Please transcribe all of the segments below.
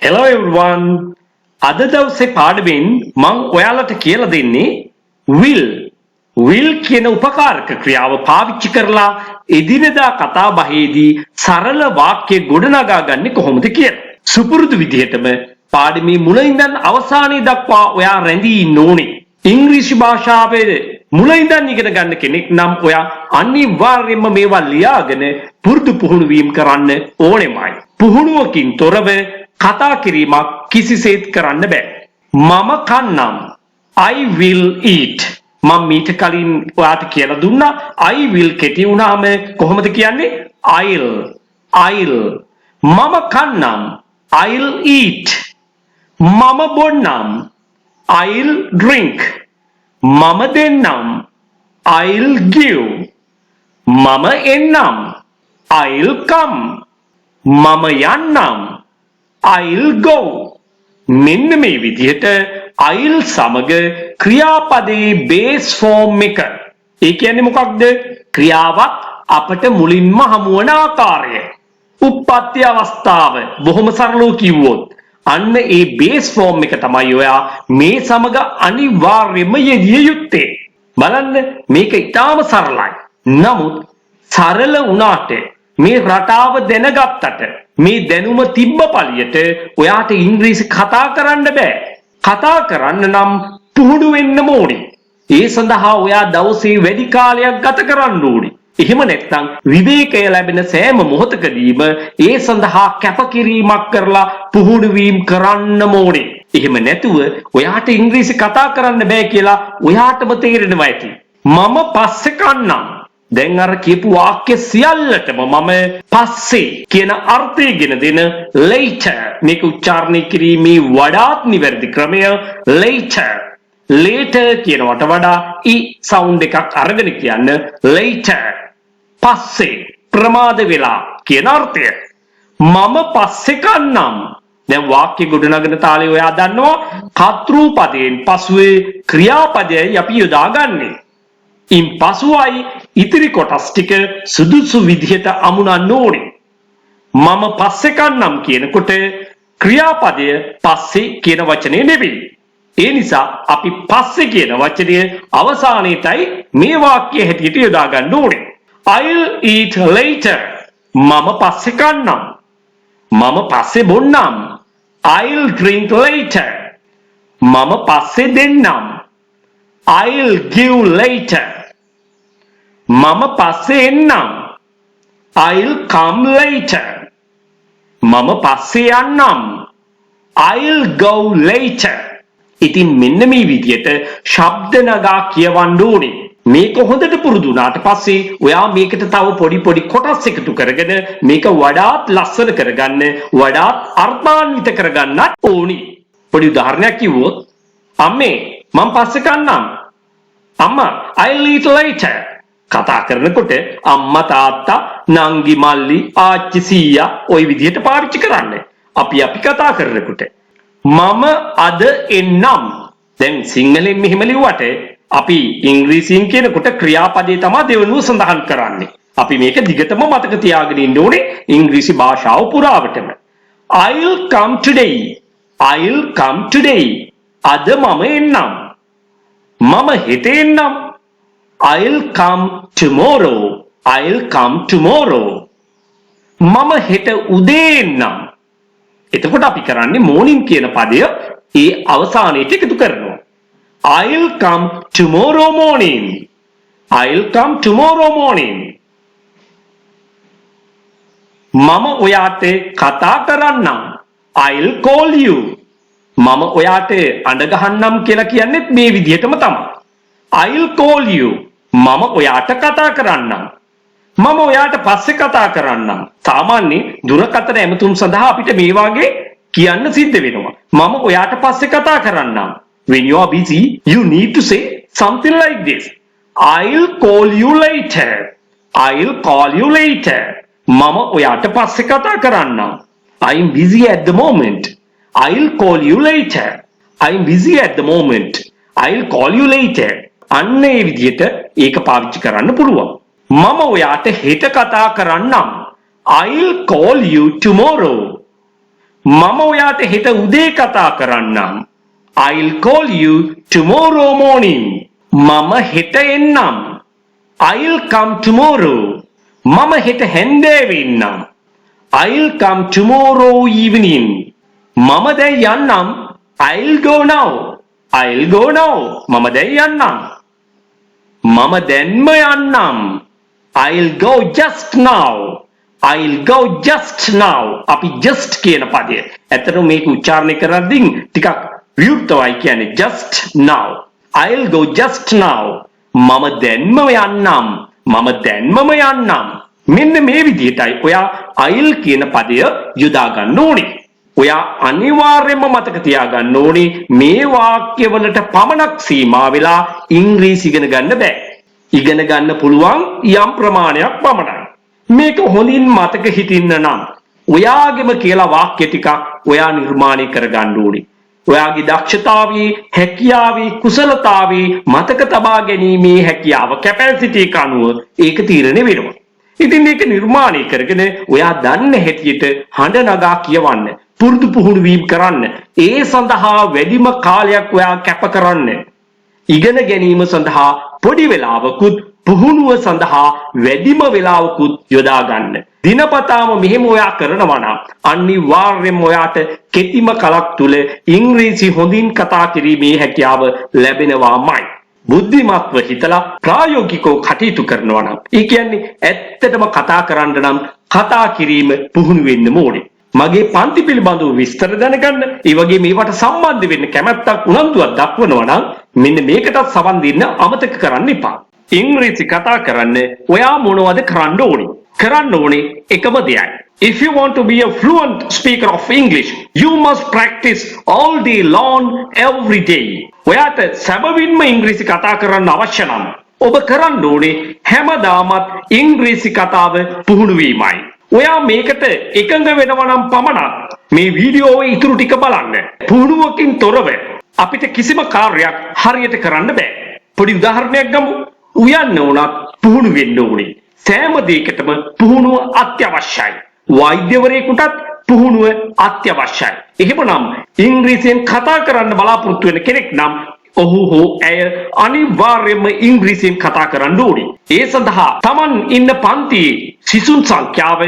Hello everyone. අද දවසේ පාඩමෙන් මම ඔයාලට කියලා දෙන්නේ will කියන උපකාරක ක්‍රියාව පාවිච්චි කරලා එදිනෙදා කතා බහේදී සරල වාක්‍ය ගොඩනගා ගන්නේ කොහොමද කියලා. සුපුරුදු විදිහටම පාඩමේ මුල ඉඳන් අවසානයේ දක්වා ඔයා රැඳී ඉන්න ඕනේ. ඉංග්‍රීසි භාෂාවේ මුල ඉඳන් ඉගෙන ගන්න කෙනෙක් නම් ඔයා අනිවාර්යයෙන්ම මේවා ලියාගෙන පුරුදු පුහුණු වීම කරන්න ඕනෙමයි. පුහුණුවකින් තොරව කතා කිරීමක් කිසිසේත් කරන්න බෑ. මම කන්නම්. I will eat. මම මීට කලින් ඔයාට කියලා දුන්නා I will කෙටි වුණාම කොහොමද කියන්නේ? I'll. මම කන්නම්. I'll eat. මම බොන්නම්. I'll drink. මම දෙන්නම්. I'll give. මම එන්නම්. I'll come. මම යන්නම්. I'll go. මෙන්න මේ විදිහට I'll සමග ක්‍රියාපදයේ බේස් ෆෝම් එක. ඒ කියන්නේ මොකක්ද? ක්‍රියාවක් අපට මුලින්ම හමුවන ආකාරය. උප්පත්ති අවස්ථාව. බොහොම සරලව කිව්වොත් අන්න ඒ බේස් ෆෝම් එක තමයි ඔයා මේ සමග අනිවාර්යයෙන්ම යෙදිය යුත්තේ. බලන්න මේක ඉතාම සරලයි. නමුත් සරල වුණාට මේ රටාව දැනගත්තට මේ දැනුම තිබ්බ පළියට ඔයාට ඉංග්‍රීසි කතා කරන්න බෑ. කතා කරන්න නම් පුහුණු වෙන්න ඕනේ. ඒ සඳහා ඔයා දවසේ වැඩි කාලයක් ගත කරන්න ඕනේ. එහෙම නැත්නම් විවේකය ලැබෙන සෑම මොහොතකදීම ඒ සඳහා කැපකිරීමක් කරලා පුහුණු වීම කරන්න ඕනේ. එහෙම නැතුව ඔයාට ඉංග්‍රීසි කතා කරන්න බෑ කියලා ඔයාටම තේරෙනවා ඇති. මම පස්සේ කන්නම්. දැන් අර කියපු වාක්‍ය සියල්ලටම මම පස්සේ කියන අර්ථය ගෙන දෙන later මේක උච්චාරණය කිරීමේ වඩාත් නිවැරදි ක්‍රමය later කියනවට වඩා e sound එකක් අරගෙන කියන්න later පස්සේ ප්‍රමාද වෙලා කියන අර්ථය. මම පස්සේ කන්නම්. දැන් වාක්‍ය ගොඩනගන තාලේ ඔයා දන්නවා කර්තෘ පදයෙන් පසුවේ ක්‍රියාපදයයි අපි යොදාගන්නේ. ඉන් පසුවයි ඉතිරි කොටස් ටික සුදුසු විදිහට අමුණන්න ඕනේ. මම පස්සේ කන්නම් කියනකොට ක්‍රියාපදය පස්සේ කියන වචනේ නෙවෙයි. ඒ නිසා අපි පස්සේ කියන වචනය අවසානයේටයි මේ වාක්‍යය හැටියට යොදා ගන්න ඕනේ. I'll eat later. මම පස්සේ කන්නම්. මම පස්සේ බොන්නම්. I'll drink later. මම පස්සේ දෙන්නම්. I'll give later. මම පස්සේ එන්නම්. I'll come later. මම පස්සේ යන්නම්. I'll go later. ඉතින් මෙන්න මේ විදියට ශබ්ද නගා කියවන්න ඕනේ. මේක හොඳට පුරුදු වුණාට පස්සේ ඔයා මේකට තව පොඩි කොටස් එකතු කරගෙන මේක වඩාත් ලස්සන කරගන්න, වඩාත් අර්ථාන්විත කරගන්නත් ඕනි. පොඩි උදාහරණයක් කිව්වොත් අම්මේ මම පස්සේ කන්නම්. අම්මා I'll eat later. කතා කරනකොට අම්මා තාත්තා නංගි මල්ලි ආච්චි සීයා ওই විදිහට පාවිච්චි කරන්න. අපි කතා කරනකොට මම අද එන්නම්. දැන් සිංහලෙන් මෙහෙම ලිව්වට අපි ඉංග්‍රීසියෙන් කියනකොට ක්‍රියාපදේ තමයි දෙවෙනුව සඳහන් කරන්නේ. අපි මේක දිගටම මතක තියාගෙන ඉන්න ඕනේ ඉංග්‍රීසි භාෂාව පුරාවටම. I'll come today. I'll come today. අද මම එන්නම්. මම හෙට එන්නම්. I'll come tomorrow. I'll come tomorrow. මම හෙට උදේ එන්නම්. එතකොට අපි කරන්නේ morning කියන පදය ඒ අවසානයේට එකතු කරනවා. I'll come tomorrow morning. I'll come tomorrow morning. මම ඔයාට කතා කරන්නම්. I'll call you. මම ඔයාට අඬ ගහන්නම් කියලා කියන්නේත් මේ විදිහටම තමයි. I'll call you. මම ඔයාට කතා කරන්නම්. මම ඔයාට පස්සේ කතා කරන්නම්. සාමාන්‍ය දුරකථන ඇමතුම් සඳහා අපිට මේ වගේ කියන්න සිද්ධ වෙනවා. මම ඔයාට පස්සේ කතා කරන්නම්. When you are busy, you need to say something like this. I'll call you later. I'll call you later. මම ඔයාට පස්සේ කතා කරන්නම්. I'm busy at the moment. I'll call you later. I'm busy at the moment. I'll call you later. අන්න ඒ විදිහට ඒක පාවිච්චි කරන්න පුළුවන්. මම ඔයාට හෙට කතා කරන්නම්. I'll call you tomorrow. මම ඔයාට හෙට උදේ කතා කරන්නම්. I'll call you tomorrow morning. මම හෙට එන්නම්. I'll come tomorrow. මම හෙට හැන්දෑවේ එන්නම්. I'll come tomorrow evening. මම දැන් යන්නම්. I'll go now. I'll go now. මම දැන් යන්නම්. මම දැන්ම යන්නම්. I'll go just now. I'll go just now. අපි just කියන පදය. ඇත්තටම මේක උච්චාරණය කරද්දී ටිකක් විවෘතවයි කියන්නේ just now. I'll go just now. මම දැන්ම යන්නම්. මම දැන්මම යන්නම්. මෙන්න මේ විදිහටයි ඔයා I'll කියන පදය යොදා ගන්න ඕනේ. ඔයා අනිවාර්යයෙන්ම මතක තියාගන්න ඕනේ මේ වාක්‍යවලට පමණක් සීමා වෙලා ඉංග්‍රීසි ඉගෙන ගන්න බෑ. ඉගෙන ගන්න පුළුවන් යම් ප්‍රමාණයක් පමණයි. මේක හොඳින් මතක හිටින්න නම් ඔයාගෙම කියලා වාක්‍ය ටිකක් ඔයා නිර්මාණය කරගන්න ඕනේ. ඔයාගේ දක්ෂතාවයේ, හැකියාවේ, කුසලතාවයේ මතක තබා ගැනීමේ හැකියාව කැපැසිටි එක අනුව ඒක තීරණය වෙනවා. ඉතින් මේක නිර්මාණය කරගෙන ඔයා දන්න හැටියට හඬ නගා කියවන්න, පුරුදු පුහුණු වීම කරන්න. ඒ සඳහා වැඩිම කාලයක් ඔයා කැප කරන්න. ඉගෙන ගැනීම සඳහා පොඩි වෙලාවකුත් පුහුණුව සඳහා වැඩිම වෙලාවකුත් යොදා ගන්න. දිනපතාම මෙහෙම ඔයා කරනවා නම් අනිවාර්යයෙන්ම ඔයාට කෙටිම කලක් තුල ඉංග්‍රීසි හොඳින් කතා කිරීමේ හැකියාව ලැබෙනවාමයි. බුද්ධිමත්ව හිතලා ප්‍රායෝගිකව කටයුතු කරනවා නම් ඒ කියන්නේ ඇත්තටම කතා කරන්න නම් කතා කිරීම පුහුණු වෙන්න ඕනේ. මගේ පන්ති පිළිබඳව විස්තර දැනගන්න, ඒ වගේ මේවට සම්බන්ධ වෙන්න කැමැත්තක් උනන්දුවක් දක්වනවා නම් මෙන්න මේකටත් සවන් දෙන්න අමතක කරන්න එපා. ඉංග්‍රීසි කතා කරන්න ඔයා මොනවද කරන්න ඕනේ? කරන්න ඕනේ එකම දෙයයි. If you want to be a fluent speaker of English, you must practice all day long every day. ඔයාට සැබවින්ම ඉංග්‍රීසි කතා කරන්න අවශ්‍ය නම් ඔබ කරන්න ඕනේ හැමදාමත් ඉංග්‍රීසි කතාව පුහුණු වීමයි. ඔයා මේකට එකඟ වෙනවා නම් පමණක් මේ වීඩියෝවේ ඉතුරු ටික බලන්න. පුහුණුවකින් තොරව අපිට කිසිම කාර්යයක් හරියට කරන්න බෑ. පොඩි උදාහරණයක් ගමු. උයන්න උනත් පුහුණු වෙන්න ඕනේ. සෑම දෙයකටම පුහුණුව අත්‍යවශ්‍යයි. වෛද්‍යවරයෙකුටත් පුහුණුව අත්‍යවශ්‍යයි. එහෙමනම් ඉංග්‍රීසියෙන් කතා කරන්න බලාපොරොත්තු වෙන කෙනෙක් නම් ඔහු හෝ ඇය අනිවාර්යයෙන්ම ඉංග්‍රීසියෙන් කතා කරන්න ඕනේ. ඒ සඳහා Taman ඉන්න පන්තියේ සිසුන් සංඛ්‍යාව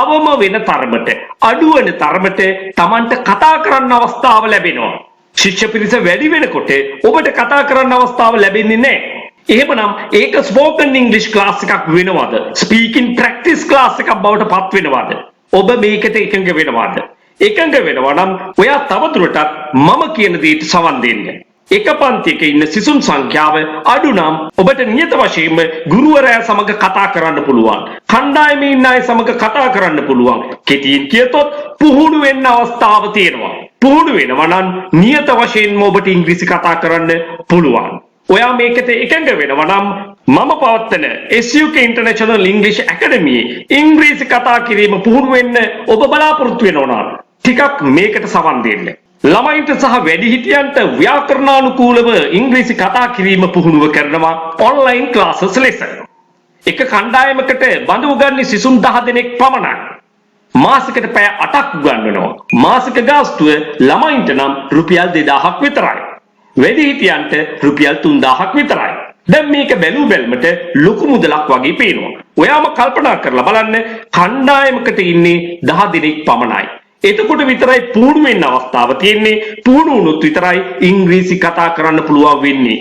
අවම වෙන තරමට, අඩු වෙන තරමට Tamanට කතා කරන්න අවස්ථාව ලැබෙනවා. ශිෂ්‍ය පිරිස වැඩි වෙනකොට ඔබට කතා කරන්න අවස්ථාව ලැබෙන්නේ නැහැ. එහෙමනම් ඒක ස්පෝකන් ඉංග්ලිෂ් ක්ලාස් එකක් වෙනවද? ස්පීකින් ප්‍රැක්ටිස් ක්ලාස් එකක් බවට පත් වෙනවද? ඔබ මේකට එකඟ වෙනවද? එකඟ වෙනවා නම් ඔයා තවදුරටත් මම කියන දේට සවන් දෙන්න. එක පන්තියක ඉන්න සිසුන් සංඛ්‍යාව අඩු නම් ඔබට නියත වශයෙන්ම ගුරුවරයා සමග කතා කරන්න පුළුවන්. කණ්ඩායමේ ඉන්න අය සමග කතා කරන්න පුළුවන්. කෙටියෙන් කියතොත් පුහුණු වෙන්න අවස්ථාව තියෙනවා. පුහුණු වෙනවා නම් නියත වශයෙන්ම ඔබට ඉංග්‍රීසි කතා කරන්න පුළුවන්. ඔයා මේකට එකඟ වෙනවා නම් මම පවත්වන SUK International English Academy ඉංග්‍රීසි කතා කිරීම පුහුණු වෙන්න ඔබ බලාපොරොත්තු වෙනවා නම් ටිකක් මේකට සවන් දෙන්න. ළමයින්ට සහ වැඩිහිටියන්ට ව්‍යාකරණානුකූලව ඉංග්‍රීසි කතා කිරීම පුහුණුව කරනවා ඔන්ලයින් ක්ලාසස් ලෙස. එක කණ්ඩායමකට බඳු උගන්වන්නේ සිසුන් 10 දෙනෙක් පමණයි. මාසෙකට පැය 8ක් උගන්වනවා. මාසික ගාස්තුව ළමයින්ට නම් රුපියල් 2000ක් විතරයි. වැඩිහිටියන්ට රුපියල් 3000ක් විතරයි. දැන් මේක බැලු බැලමට ලොකු මුදලක් වගේ පේනවා. ඔයාම කල්පනා කරලා බලන්න කණ්ඩායමකට ඉන්නේ 10 දෙනෙක් පමණයි. එතකොට විතරයි පුහුණු වෙන්න අවස්ථාව තියෙන්නේ. පුහුණු වුණොත් විතරයි ඉංග්‍රීසි කතා කරන්න පුළුවන් වෙන්නේ.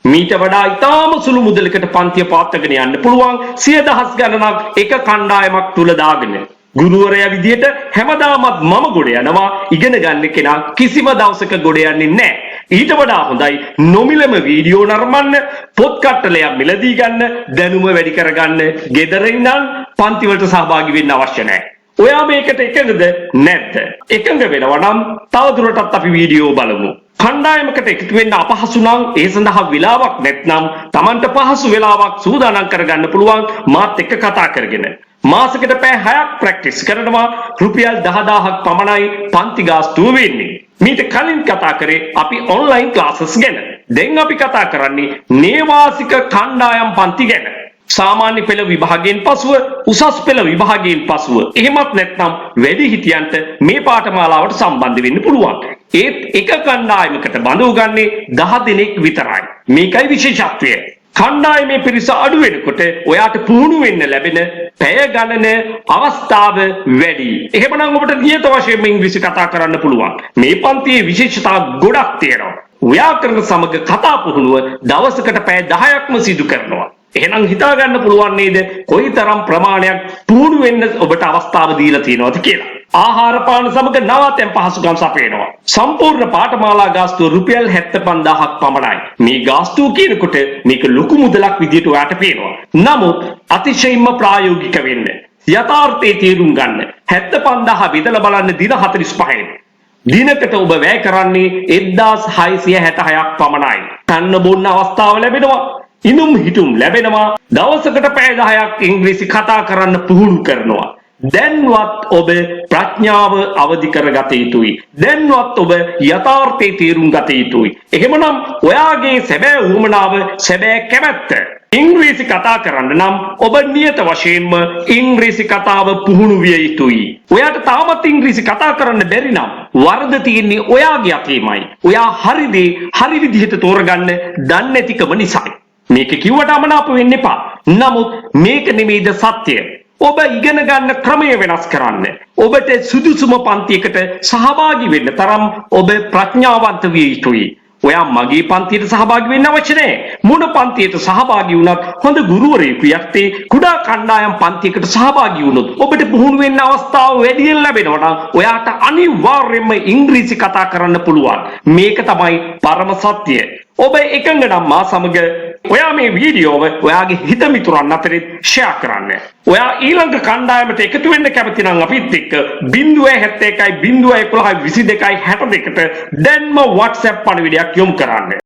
මීට වඩා ඉතාම සුළු මුදලකට පන්තිය පවත්වාගෙන යන්න පුළුවන් 100,000 ගණනක් එක කණ්ඩායමක් තුල දාගෙන. ගුරුවරයා විදියට හැමදාමත් මම ගොඩ යනවා. ඉගෙන ගන්න කෙනා කිසිම දවසක ගොඩ යන්නේ නැහැ. ඊට වඩා හොඳයි නොමිලම වීඩියෝ නරඹන්න, පොත් කට්ටලයක් මිලදී ගන්න, දැනුම වැඩි කරගන්න. ගෙදර ඉඳන් පන්ති වලට සහභාගී වෙන්න අවශ්‍ය නැහැ. ඔයා මේකට එකඟද නැද්ද? එකඟ වෙනවා නම් තවදුරටත් අපි වීඩියෝ බලමු. කණ්ඩායමකට එකතු වෙන්න අපහසු නම් ඒ සඳහා වෙලාවක් නැත්නම් Tamanට පහසු වෙලාවක් සූදානම් කරගන්න පුළුවන් මාත් එක්ක කතා කරගෙන. මාසෙකට පැය 6ක් ප්‍රැක්ටිස් කරනවා. රුපියල් 10000ක් පමණයි පන්ති ගාස්තුව වෙන්නේ. මීට කලින් කතා කරේ අපි ඔන්ලයින් ක්ලාසස් ගැන. දැන් අපි කතා කරන්නේ නේවාසික කණ්ඩායම් පන්ති ගැන. සාමාන්‍ය පෙළ විභාගයෙන් පසුව උසස් පෙළ විභාගයෙන් පසුව එහෙමත් නැත්නම් වැඩිහිටියන්ට මේ පාඨමාලාවට සම්බන්ධ වෙන්න පුළුවන්. ඒත් එක කණ්ඩායමකට බඳවගන්නේ 10 දෙනෙක් විතරයි. මේකයි විශේෂත්වය. කණ්ඩායමේ පිරිස අඩු වෙනකොට ඔයාට පුහුණු වෙන්න ලැබෙන පැය ගණන අවස්ථාව වැඩි. එහෙමනම් ඔබට නියත වශයෙන්ම ඉංග්‍රීසි කතා කරන්න පුළුවන්. මේ පන්තියේ විශේෂතා ගොඩක් තියෙනවා. ව්‍යාකරණ සමග කතා පුහුණුව දවසකට පැය 10ක්ම සිදු කරනවා. එහෙනම් හිතා ගන්න පුළුවන් නේද කොයිතරම් ප්‍රමාණයක් පුහුණු වෙන්න ඔබට අවස්ථාව දීලා තියෙනවද කියලා. ආහාර පාන සමග නවතැන් පහසුකම් සපයනවා. සම්පූර්ණ පාඨමාලා ගාස්තුව රුපියල් 75000ක් පමණයි. මේ ගාස්තුව කියනකොට මේක ලොකු මුදලක් විදියට ඔයාට පේනවා. නමුත් අතිශයින්ම ප්‍රායෝගික වෙන්න. යථාර්ථයේ තේරුම් ගන්න. 75000 බෙදලා බලන්න දින 45න්. දිනකට ඔබ වැය කරන්නේ 1666ක් පමණයි. කන්න බොන්න අවස්ථාව ලැබෙනවා. ඉනුම් හිටුම් ලැබෙනවා. දවසකට පැය 10ක් ඉංග්‍රීසි කතා කරන්න පුහුණු කරනවා. දැන්වත් ඔබ ප්‍රඥාව අවදි කරගත යුතුයි. දැන්වත් ඔබ යථාර්ථයේ තේරුම් ගත යුතුයි. එහෙමනම් ඔයාගේ සැබෑ උවමනාව සැබෑ කැමැත්ත ඉංග්‍රීසි කතා කරන්න නම් ඔබ නියත වශයෙන්ම ඉංග්‍රීසි කතාව පුහුණු විය යුතුයි. ඔයාට තාමත් ඉංග්‍රීසි කතා කරන්න බැරි නම් වරද තියෙන්නේ ඔයාගේ අතේමයි. ඔයා හරි දේ හරි විදිහට තෝරගන්න දන්නේ නැතිකම නිසායි. මේක කිව්වට අමනාප වෙන්න එපා. නමුත් මේක නෙමෙයිද සත්‍යය. ඔබ ඉගෙන ගන්න ක්‍රමය වෙනස් කරන්න. ඔබට සුදුසුම පන්තියකට සහභාගී වෙන්න තරම් ඔබ ප්‍රඥාවන්ත විය යුතුයි. ඔයා මගේ පන්තියට සහභාගී වෙන්න අවශ්‍ය නැහැ. මොන පන්තියට සහභාගී වුණත් හොඳ ගුරුවරයෙකු යටතේ කුඩා කණ්ඩායම් පන්තියකට සහභාගී වුණොත් ඔබට පුහුණු වෙන්න අවස්ථාව වැඩියෙන් ලැබෙනවා නම් ඔයාට අනිවාර්යයෙන්ම ඉංග්‍රීසි කතා කරන්න පුළුවන්. මේක තමයි පරම සත්‍යය. ඔබ එකඟ නම් මා සමග ඔයා මේ වීඩියෝව ඔයාගේ හිත මිතුරන් අතරේ ෂෙයා කරන්න. ඔයා ඊළඟ කණ්ඩායමට එකතු වෙන්න කැමති නම් අපිත් එක්ක 071 011 22 62ට දැන්ම WhatsApp පණිවිඩයක් යොමු කරන්න.